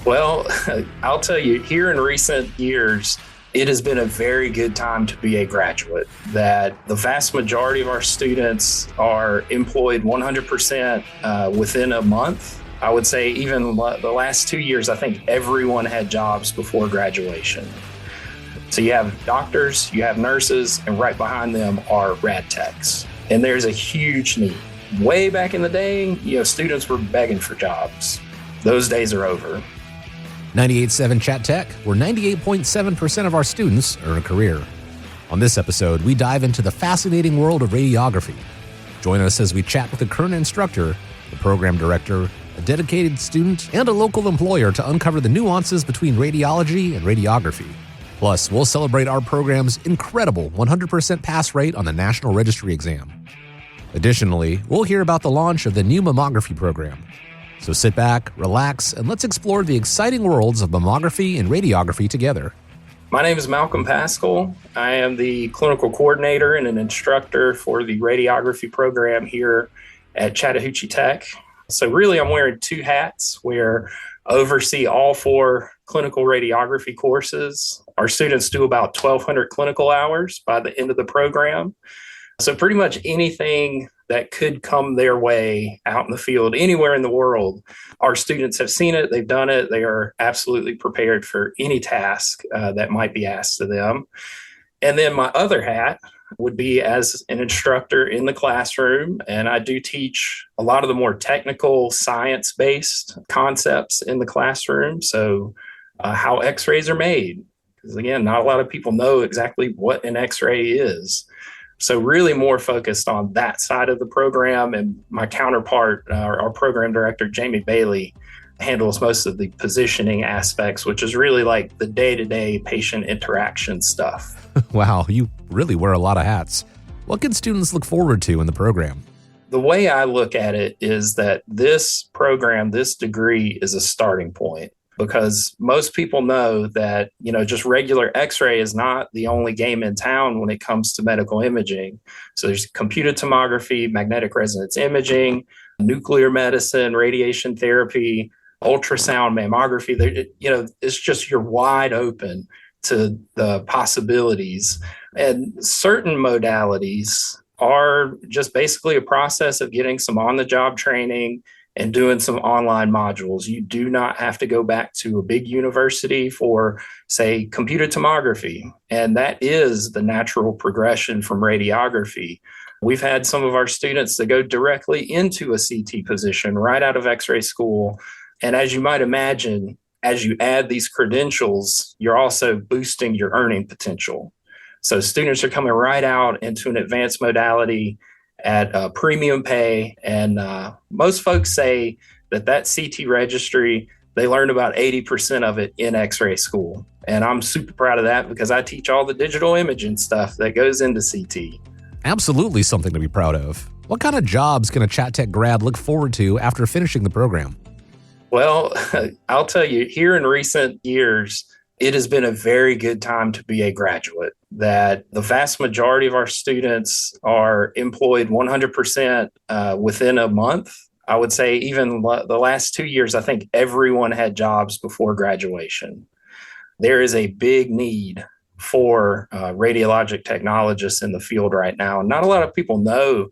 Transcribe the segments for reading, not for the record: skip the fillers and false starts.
Well, I'll tell you, here in recent years, it has been a very good time to be a graduate, that the vast majority of our students are employed 100% within a month. I would say even the last 2 years, I think everyone had jobs before graduation. So you have doctors, you have nurses, and right behind them are rad techs. And there's a huge need. Way back in the day, students were begging for jobs. Those days are over. 98.7 Chat Tech, where 98.7% of our students earn a career. On this episode, we dive into the fascinating world of radiography. Join us as we chat with a current instructor, the program director, a dedicated student, and a local employer to uncover the nuances between radiology and radiography. Plus, we'll celebrate our program's incredible 100% pass rate on the National Registry exam. Additionally, we'll hear about the launch of the new mammography program. So sit back, relax, and let's explore the exciting worlds of mammography and radiography together. My name is Malcolm Pascal. I am the clinical coordinator and an instructor for the radiography program here at Chattahoochee Tech. So really, I'm wearing two hats where I oversee all 4 clinical radiography courses. Our students do about 1,200 clinical hours by the end of the program. So pretty much anything that could come their way out in the field, anywhere in the world, our students have seen it, they've done it, they are absolutely prepared for any task that might be asked of them. And then my other hat would be as an instructor in the classroom, and I do teach a lot of the more technical science-based concepts in the classroom. So how x-rays are made, because again, not a lot of people know exactly what an x-ray is. So really more focused on that side of the program, and my counterpart, our program director, Jamie Bailey, handles most of the positioning aspects, which is really like the day-to-day patient interaction stuff. Wow, you really wear a lot of hats. What can students look forward to in the program? The way I look at it is that this program, this degree is a starting point. Because most people know that, just regular x-ray is not the only game in town when it comes to medical imaging. So there's computed tomography, magnetic resonance imaging, nuclear medicine, radiation therapy, ultrasound, mammography. It's just you're wide open to the possibilities. And certain modalities are just basically a process of getting some on-the-job training and doing some online modules. You do not have to go back to a big university for, say, computed tomography. And that is the natural progression from radiography. We've had some of our students that go directly into a CT position right out of x-ray school. And as you might imagine, as you add these credentials, you're also boosting your earning potential. So students are coming right out into an advanced modality at premium pay. And most folks say that CT registry, they learned about 80% of it in x-ray school. And I'm super proud of that because I teach all the digital imaging stuff that goes into CT. Absolutely something to be proud of. What kind of jobs can a Chat Tech grad look forward to after finishing the program? Well, I'll tell you, here in recent years, it has been a very good time to be a graduate, that the vast majority of our students are employed 100% within a month. I would say even the last 2 years, I think everyone had jobs before graduation. There is a big need for radiologic technologists in the field right now. And not a lot of people know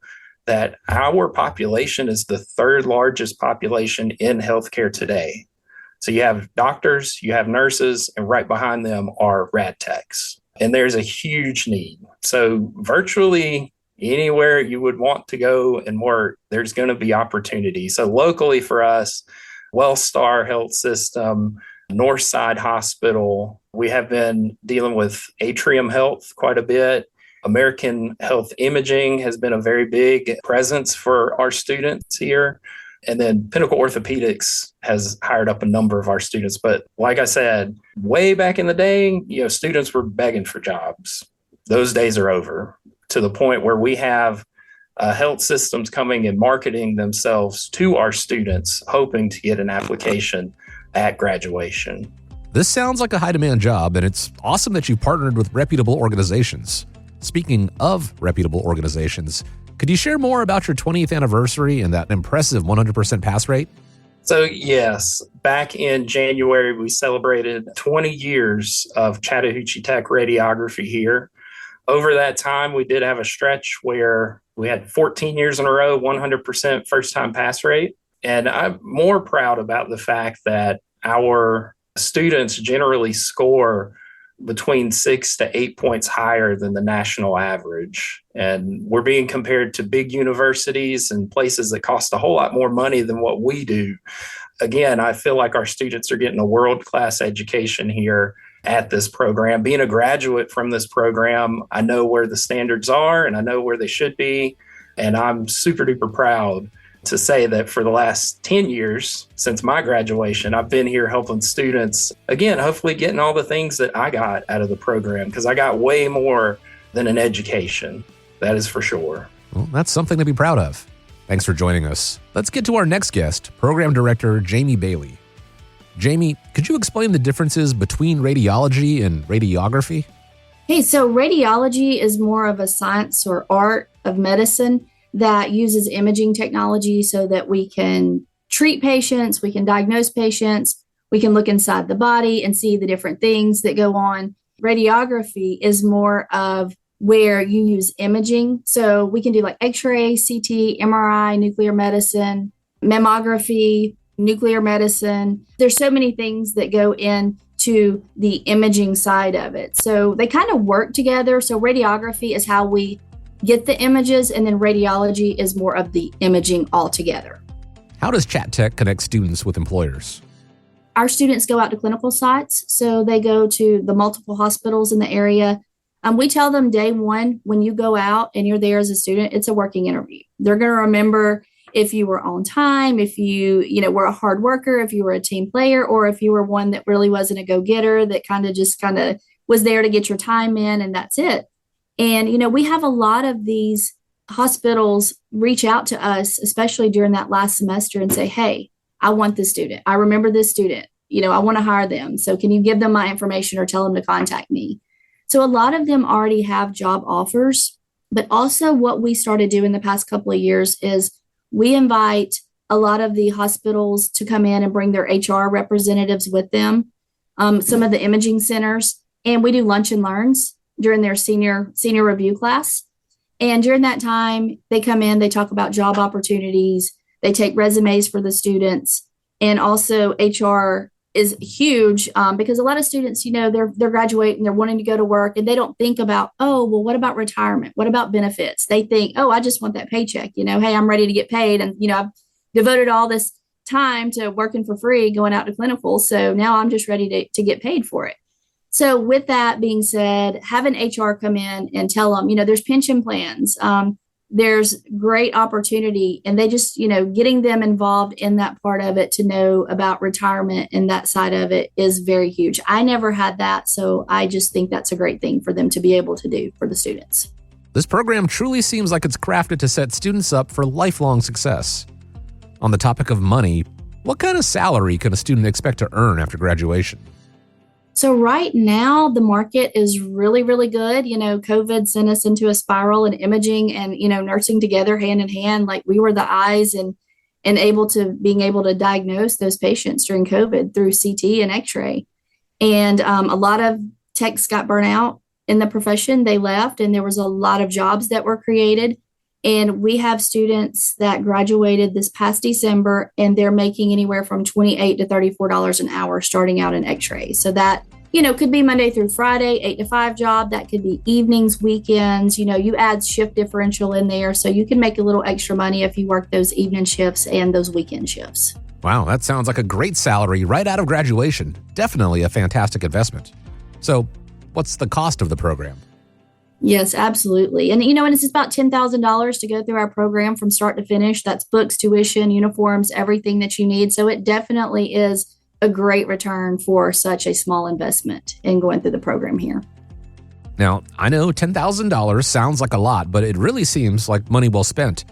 that our population is the 3rd largest population in healthcare today. So you have doctors, you have nurses, and right behind them are rad techs. And there's a huge need. So virtually anywhere you would want to go and work, there's going to be opportunity. So locally for us, Wellstar Health System, Northside Hospital, we have been dealing with Atrium Health quite a bit. American Health Imaging has been a very big presence for our students here. And then Pinnacle Orthopedics has hired up a number of our students. But like I said, way back in the day, students were begging for jobs. Those days are over, to the point where we have health systems coming and marketing themselves to our students, hoping to get an application at graduation. This sounds like a high-demand job, and it's awesome that you've partnered with reputable organizations. Speaking of reputable organizations, could you share more about your 20th anniversary and that impressive 100% pass rate? So, yes, back in January, we celebrated 20 years of Chattahoochee Tech radiography here. Over that time, we did have a stretch where we had 14 years in a row, 100% first time pass rate. And I'm more proud about the fact that our students generally score between 6 to 8 points higher than the national average. And we're being compared to big universities and places that cost a whole lot more money than what we do. Again, I feel like our students are getting a world-class education here at this program. Being a graduate from this program, I know where the standards are and I know where they should be. And I'm super duper proud to say that for the last 10 years since my graduation, I've been here helping students, again, hopefully getting all the things that I got out of the program, because I got way more than an education. That is for sure. Well, that's something to be proud of. Thanks for joining us. Let's get to our next guest, Program Director Jamie Bailey. Jamie, could you explain the differences between radiology and radiography? Hey, so radiology is more of a science or art of medicine that uses imaging technology so that we can treat patients, we can diagnose patients, we can look inside the body and see the different things that go on. Radiography is more of where you use imaging. So we can do like X-ray, CT, MRI, nuclear medicine, mammography, nuclear medicine. There's so many things that go into the imaging side of it. So they kind of work together. So radiography is how we get the images, and then radiology is more of the imaging altogether. How does Chat Tech connect students with employers? Our students go out to clinical sites. So they go to the multiple hospitals in the area. We tell them day one, when you go out and you're there as a student, it's a working interview. They're going to remember if you were on time, if you were a hard worker, if you were a team player, or if you were one that really wasn't a go-getter, that kind of was there to get your time in, and that's it. And, we have a lot of these hospitals reach out to us, especially during that last semester, and say, hey, I want this student. I remember this student. I want to hire them. So can you give them my information or tell them to contact me? So a lot of them already have job offers. But also what we started doing the past couple of years is we invite a lot of the hospitals to come in and bring their HR representatives with them, some of the imaging centers, and we do lunch and learns during their senior review class. And during that time, they come in, they talk about job opportunities, they take resumes for the students. And also HR is huge because a lot of students, they're graduating, they're wanting to go to work, and they don't think about, oh, well, what about retirement? What about benefits? They think, oh, I just want that paycheck. Hey, I'm ready to get paid. And, I've devoted all this time to working for free, going out to clinicals. So now I'm just ready to get paid for it. So with that being said, have an HR come in and tell them, there's pension plans, there's great opportunity, and they just, getting them involved in that part of it to know about retirement and that side of it is very huge. I never had that, so I just think that's a great thing for them to be able to do for the students. This program truly seems like it's crafted to set students up for lifelong success. On the topic of money, what kind of salary can a student expect to earn after graduation? So right now, the market is really, really good. COVID sent us into a spiral, and imaging and, nursing together hand in hand, like we were the eyes and being able to diagnose those patients during COVID through CT and X-ray. And a lot of techs got burnt out in the profession. They left, and there was a lot of jobs that were created. And we have students that graduated this past December, and they're making anywhere from $28 to $34 an hour starting out in X-ray. So that, could be Monday through Friday, 8 to 5 job. That could be evenings, weekends. You add shift differential in there. So you can make a little extra money if you work those evening shifts and those weekend shifts. Wow, that sounds like a great salary right out of graduation. Definitely a fantastic investment. So what's the cost of the program? Yes, absolutely. And, and it's about $10,000 to go through our program from start to finish. That's books, tuition, uniforms, everything that you need. So it definitely is a great return for such a small investment in going through the program here. Now, I know $10,000 sounds like a lot, but it really seems like money well spent.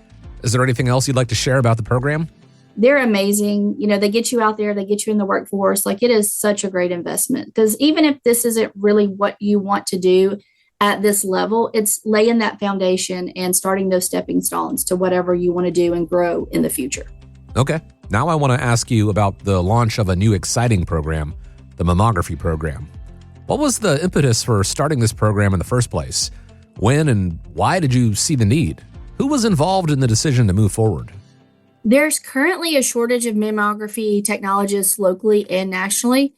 Is there anything else you'd like to share about the program? They're amazing. They get you out there, they get you in the workforce. Like, it is such a great investment, because even if this isn't really what you want to do at this level, it's laying that foundation and starting those stepping stones to whatever you want to do and grow in the future. Okay. Now I want to ask you about the launch of a new exciting program, the Mammography program. What was the impetus for starting this program in the first place? When and why did you see the need? Who was involved in the decision to move forward? There's currently a shortage of mammography technologists locally and nationally.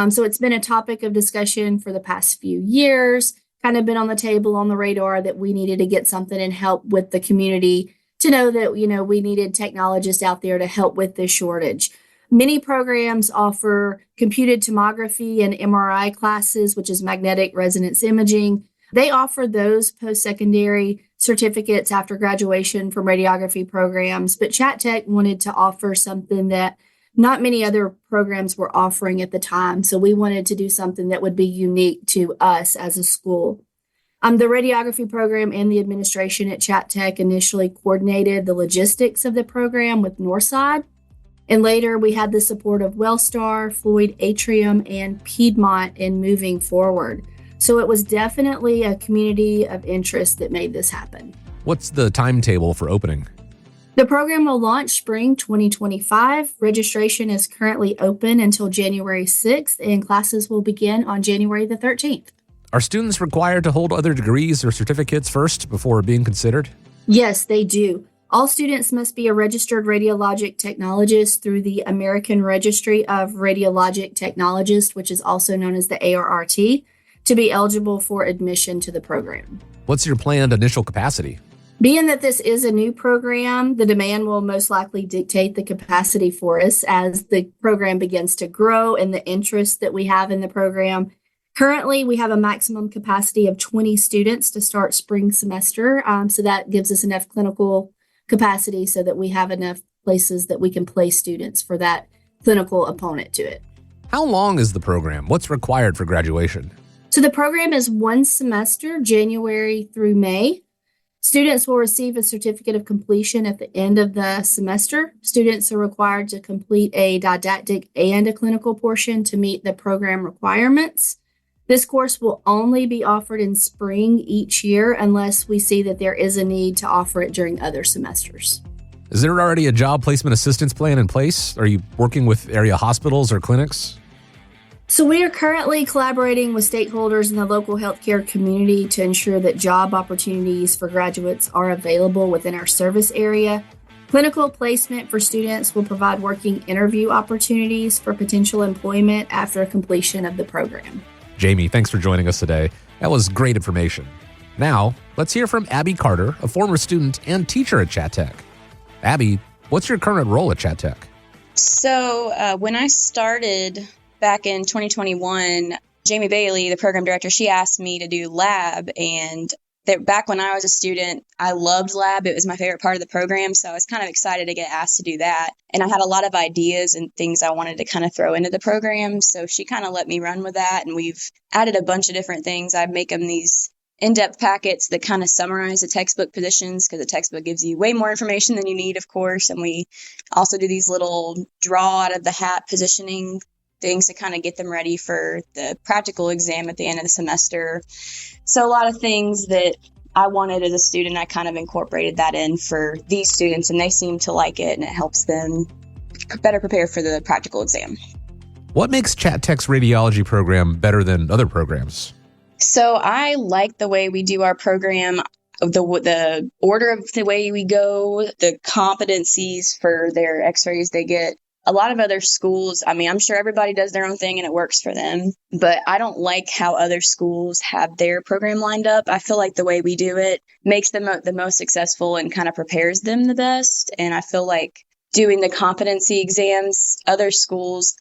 So it's been a topic of discussion for the past few years, kind of been on the table, on the radar, that we needed to get something and help with the community to know that, we needed technologists out there to help with this shortage. Many programs offer computed tomography and MRI classes, which is magnetic resonance imaging. They offer those post-secondary certificates after graduation from radiography programs, but Chat Tech wanted to offer something that not many other programs were offering at the time. So we wanted to do something that would be unique to us as a school. The radiography program and the administration at Chat Tech initially coordinated the logistics of the program with Northside. And later we had the support of Wellstar, Floyd Atrium, and Piedmont in moving forward. So it was definitely a community of interest that made this happen. What's the timetable for opening? The program will launch spring 2025. Registration is currently open until January 6th, and classes will begin on January the 13th. Are students required to hold other degrees or certificates first before being considered? Yes, they do. All students must be a registered radiologic technologist through the American Registry of Radiologic Technologists, which is also known as the ARRT, to be eligible for admission to the program. What's your planned initial capacity? Being that this is a new program, the demand will most likely dictate the capacity for us as the program begins to grow and the interest that we have in the program. Currently, we have a maximum capacity of 20 students to start spring semester. So that gives us enough clinical capacity so that we have enough places that we can place students for that clinical opponent to it. How long is the program? What's required for graduation? So the program is one semester, January through May. Students will receive a certificate of completion at the end of the semester. Students are required to complete a didactic and a clinical portion to meet the program requirements. This course will only be offered in spring each year unless we see that there is a need to offer it during other semesters. Is there already a job placement assistance plan in place? Are you working with area hospitals or clinics? So we are currently collaborating with stakeholders in the local healthcare community to ensure that job opportunities for graduates are available within our service area. Clinical placement for students will provide working interview opportunities for potential employment after completion of the program. Jamie, thanks for joining us today. That was great information. Now, let's hear from Abby Carter, a former student and teacher at Chat Tech. Abby, what's your current role at Chat Tech? So when I started back in 2021, Jamie Bailey, the program director, she asked me to do lab. And back when I was a student, I loved lab. It was my favorite part of the program. So I was kind of excited to get asked to do that. And I had a lot of ideas and things I wanted to kind of throw into the program. So she kind of let me run with that. And we've added a bunch of different things. I make them these in-depth packets that kind of summarize the textbook positions because the textbook gives you way more information than you need, of course. And we also do these little draw out of the hat positioning things to kind of get them ready for the practical exam at the end of the semester. So a lot of things that I wanted as a student, I kind of incorporated that in for these students, and they seem to like it, and it helps them better prepare for the practical exam. What makes Chat Tech's radiology program better than other programs? So I like the way we do our program, the order of the way we go, the competencies for their x-rays they get. A lot of other schools, I'm sure everybody does their own thing and it works for them, but I don't like how other schools have their program lined up. I feel like the way we do it makes them the most successful and kind of prepares them the best. And I feel like doing the competency exams, other schools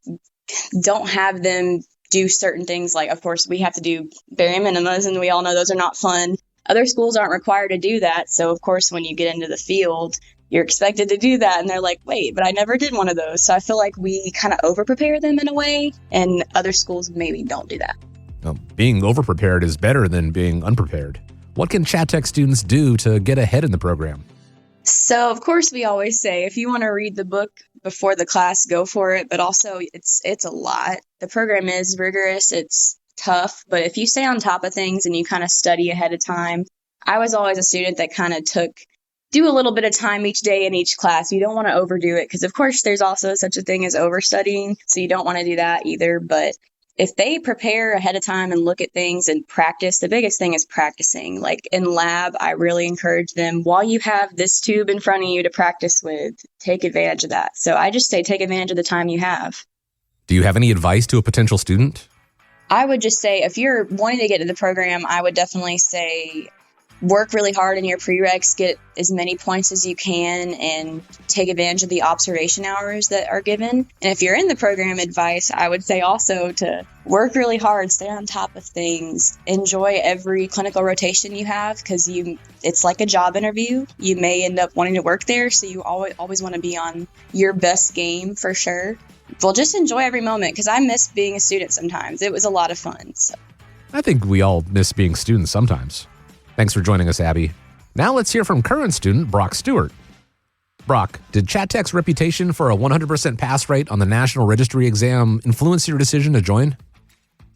don't have them do certain things. Like, of course, we have to do bare minimums, and we all know those are not fun. Other schools aren't required to do that. So, of course, when you get into the field, you're expected to do that. And they're like, wait, but I never did one of those. So I feel like we kind of over-prepare them in a way, and other schools maybe don't do that. Well, being over-prepared is better than being unprepared. What can Chat Tech students do to get ahead in the program? So, of course, we always say, if you want to read the book before the class, go for it. But also, it's a lot. The program is rigorous. It's tough. But if you stay on top of things and you kind of study ahead of time, I was always a student that kind of took do a little bit of time each day in each class. You don't want to overdo it because, of course, there's also such a thing as overstudying. So you don't want to do that either. But if they prepare ahead of time and look at things and practice, the biggest thing is practicing. Like in lab, I really encourage them, while you have this tube in front of you to practice with, take advantage of that. So I just say take advantage of the time you have. Do you have any advice to a potential student? I would just say if you're wanting to get into the program, I would definitely say work really hard in your prereqs, get as many points as you can, and take advantage of the observation hours that are given. And if you're in the program, advice, I would say also to work really hard, stay on top of things, enjoy every clinical rotation you have, because it's like a job interview. You may end up wanting to work there, so you always want to be on your best game for sure. Well, just enjoy every moment, because I miss being a student sometimes. It was a lot of fun. So. I think we all miss being students sometimes. Thanks for joining us, Abby. Now let's hear from current student Brock Stewart. Brock, did Chat Tech's reputation for a 100% pass rate on the National Registry exam influence your decision to join?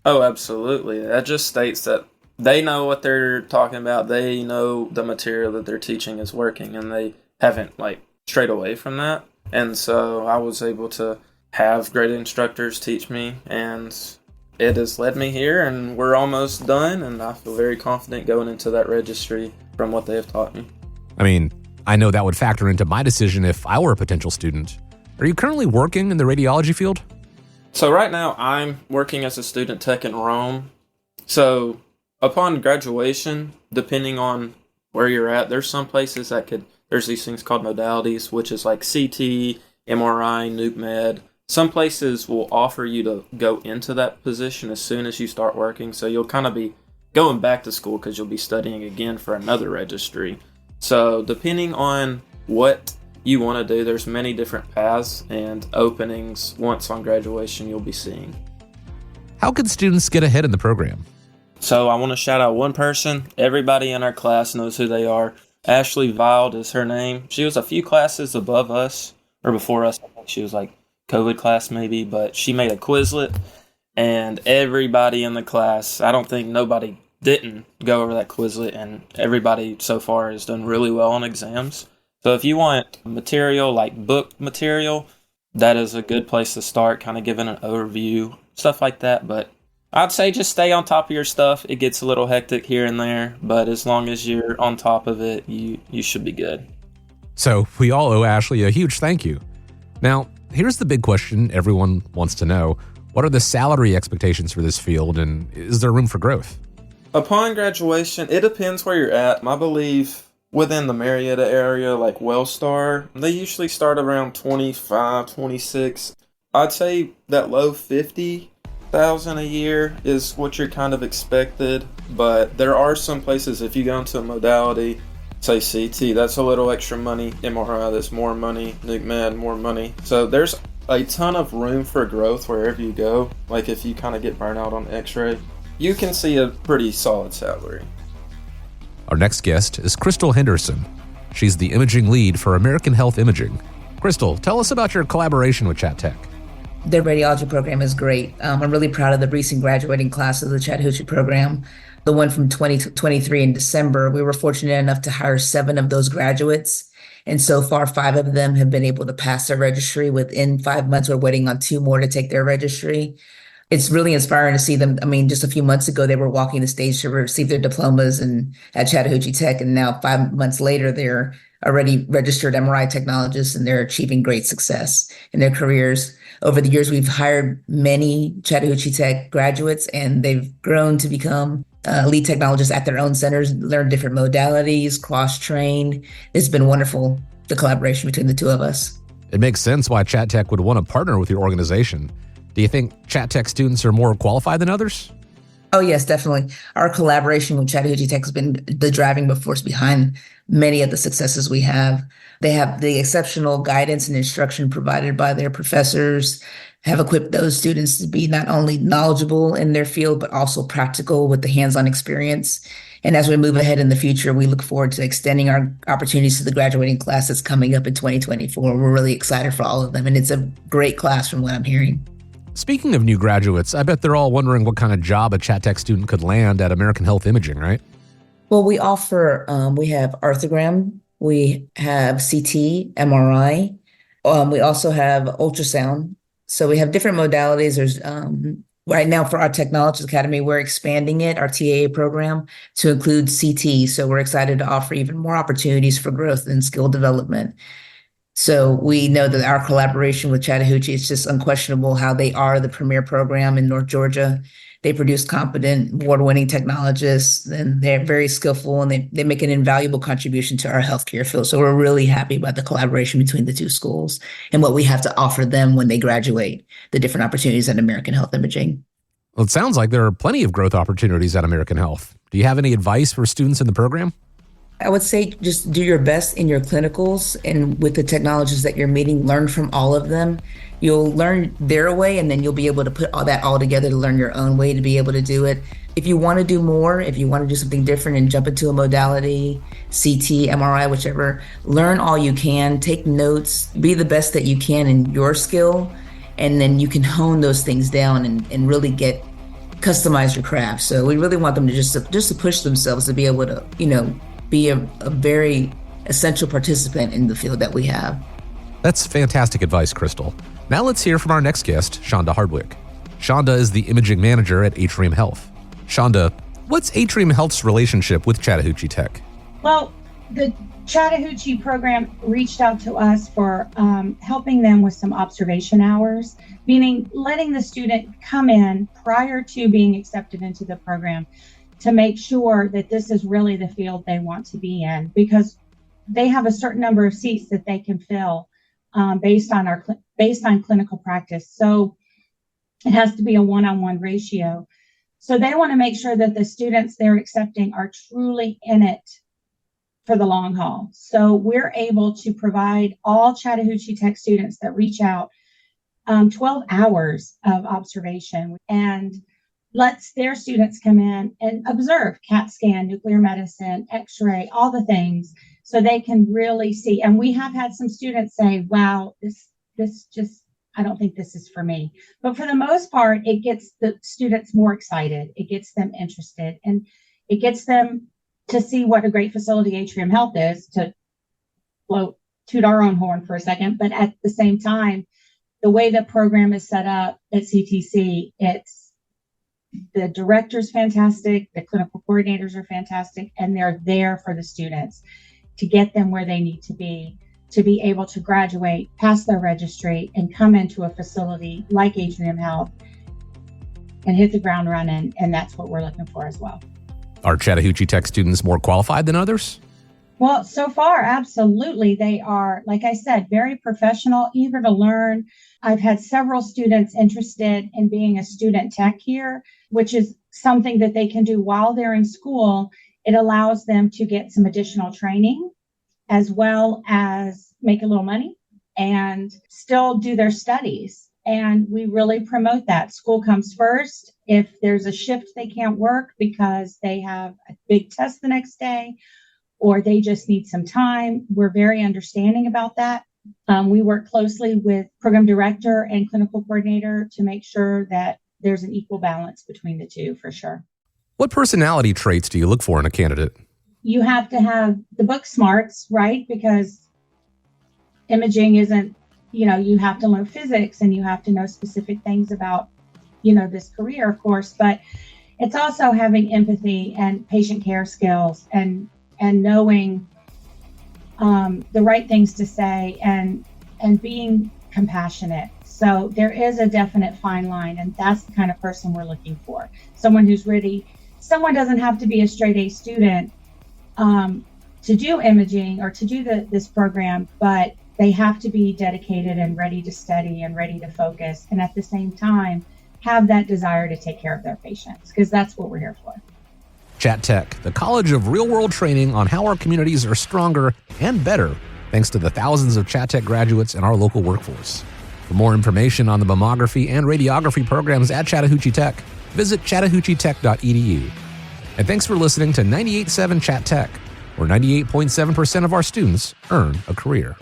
Oh, absolutely. That just states that they know what they're talking about. They know the material that they're teaching is working, and they haven't strayed away from that. And so I was able to have great instructors teach me, and it has led me here, and we're almost done, and I feel very confident going into that registry from what they have taught me. I mean, I know that would factor into my decision if I were a potential student. Are you currently working in the radiology field? So right now, I'm working as a student tech in Rome. So upon graduation, depending on where you're at, there's some places there's these things called modalities, which is like CT, MRI, nuke med. Some places will offer you to go into that position as soon as you start working, so you'll kind of be going back to school because you'll be studying again for another registry. So depending on what you want to do, there's many different paths and openings once on graduation you'll be seeing. How can students get ahead in the program? So I want to shout out one person. Everybody in our class knows who they are. Ashley Wild is her name. She was a few classes above us, or before us. I think she was COVID class maybe, but she made a Quizlet, and everybody in the class, I don't think nobody didn't go over that Quizlet, and everybody so far has done really well on exams. So if you want material like book material, that is a good place to start, kind of giving an overview, stuff like that. But I'd say just stay on top of your stuff. It gets a little hectic here and there, but as long as you're on top of it, you should be good. So we all owe Ashley a huge thank you. Now, here's the big question everyone wants to know. What are the salary expectations for this field, and is there room for growth? Upon graduation, it depends where you're at. I believe within the Marietta area, like Wellstar, they usually start around 25, 26. I'd say that low 50,000 a year is what you're kind of expected, but there are some places, if you go into a modality, say CT, that's a little extra money. MRI, that's more money. Nuke med, more money. So there's a ton of room for growth wherever you go. Like if you kind of get burnt out on x-ray, you can see a pretty solid salary. Our next guest is Crystal Henderson. She's the imaging lead for American Health Imaging. Crystal, tell us about your collaboration with Chat Tech. Their radiology program is great. I'm really proud of the recent graduating class of the Chattahoochee program. The one from 2023 in December, we were fortunate enough to hire 7 of those graduates. And so far, 5 of them have been able to pass their registry within 5 months. We're waiting on 2 more to take their registry. It's really inspiring to see them. I mean, just a few months ago, they were walking the stage to receive their diplomas at Chattahoochee Tech. And now 5 months later, they're already registered MRI technologists, and they're achieving great success in their careers. Over the years, we've hired many Chattahoochee Tech graduates, and they've grown to become lead technologists at their own centers, learn different modalities, cross-train. It's been wonderful, the collaboration between the two of us. It makes sense why Chat Tech would want to partner with your organization. Do you think Chat Tech students are more qualified than others? Oh, yes, definitely. Our collaboration with Chattahoochee Tech has been the driving force behind many of the successes we have. They have the exceptional guidance and instruction provided by their professors, have equipped those students to be not only knowledgeable in their field, but also practical with the hands-on experience. And as we move ahead in the future, we look forward to extending our opportunities to the graduating class that's coming up in 2024. We're really excited for all of them, and it's a great class from what I'm hearing. Speaking of new graduates, I bet they're all wondering what kind of job a Chat Tech student could land at American Health Imaging, right? Well, we offer, we have arthrogram We have CT, MRI. We also have ultrasound. So we have different modalities. There's right now for our Technologies Academy, we're expanding it, our TAA program, to include CT. So we're excited to offer even more opportunities for growth and skill development. So we know that our collaboration with Chattahoochee is just unquestionable how they are the premier program in North Georgia. They produce competent, award-winning technologists, and they're very skillful, and they make an invaluable contribution to our healthcare field. So we're really happy about the collaboration between the two schools and what we have to offer them when they graduate, the different opportunities at American Health Imaging. Well, it sounds like there are plenty of growth opportunities at American Health. Do you have any advice for students in the program? I would say just do your best in your clinicals, and with the technologists that you're meeting, learn from all of them. You'll learn their way, and then you'll be able to put all that all together to learn your own way to be able to do it. If you want to do more, if you want to do something different and jump into a modality, CT, MRI, whichever, learn all you can, take notes, be the best that you can in your skill, and then you can hone those things down and really customize your craft. So we really want them to just to push themselves to be able to, be a very essential participant in the field that we have. That's fantastic advice, Crystal. Now let's hear from our next guest, Shonda Hardwick. Shonda is the imaging manager at Atrium Health. Shonda, what's Atrium Health's relationship with Chattahoochee Tech? Well, the Chattahoochee program reached out to us for helping them with some observation hours, meaning letting the student come in prior to being accepted into the program to make sure that this is really the field they want to be in, because they have a certain number of seats that they can fill based on clinical practice. So it has to be a one-on-one ratio. So they want to make sure that the students they're accepting are truly in it for the long haul. So we're able to provide all Chattahoochee Tech students that reach out 12 hours of observation, and lets their students come in and observe CAT scan, nuclear medicine, x-ray, all the things, so they can really see. And we have had some students say, wow, this just, I don't think this is for me. But for the most part, it gets the students more excited. It gets them interested, and it gets them to see what a great facility Atrium Health is, to toot our own horn for a second. But at the same time, the way the program is set up at CTC, the director's fantastic, the clinical coordinators are fantastic, and they're there for the students to get them where they need to be able to graduate, pass their registry, and come into a facility like Atrium Health and hit the ground running. And that's what we're looking for as well. Are Chattahoochee Tech students more qualified than others? Well, so far, absolutely. They are, like I said, very professional, eager to learn. I've had several students interested in being a student tech here, which is something that they can do while they're in school. It allows them to get some additional training, as well as make a little money and still do their studies. And we really promote that. School comes first. If there's a shift they can't work because they have a big test the next day, or they just need some time, we're very understanding about that. We work closely with program director and clinical coordinator to make sure that there's an equal balance between the two, for sure. What personality traits do you look for in a candidate? You have to have the book smarts, right? Because imaging isn't, you have to learn physics, and you have to know specific things about, this career, of course, but it's also having empathy and patient care skills and knowing the right things to say and being compassionate. So there is a definite fine line, and that's the kind of person we're looking for. Someone who's ready. Someone doesn't have to be a straight A student to do imaging or to do this program, but they have to be dedicated and ready to study and ready to focus, and at the same time have that desire to take care of their patients, because that's what we're here for. Chat Tech, the college of real-world training on how our communities are stronger and better thanks to the thousands of Chat Tech graduates in our local workforce. For more information on the mammography and radiography programs at Chattahoochee Tech, visit chattahoocheetech.edu. And thanks for listening to 98.7 Chat Tech, where 98.7% of our students earn a career.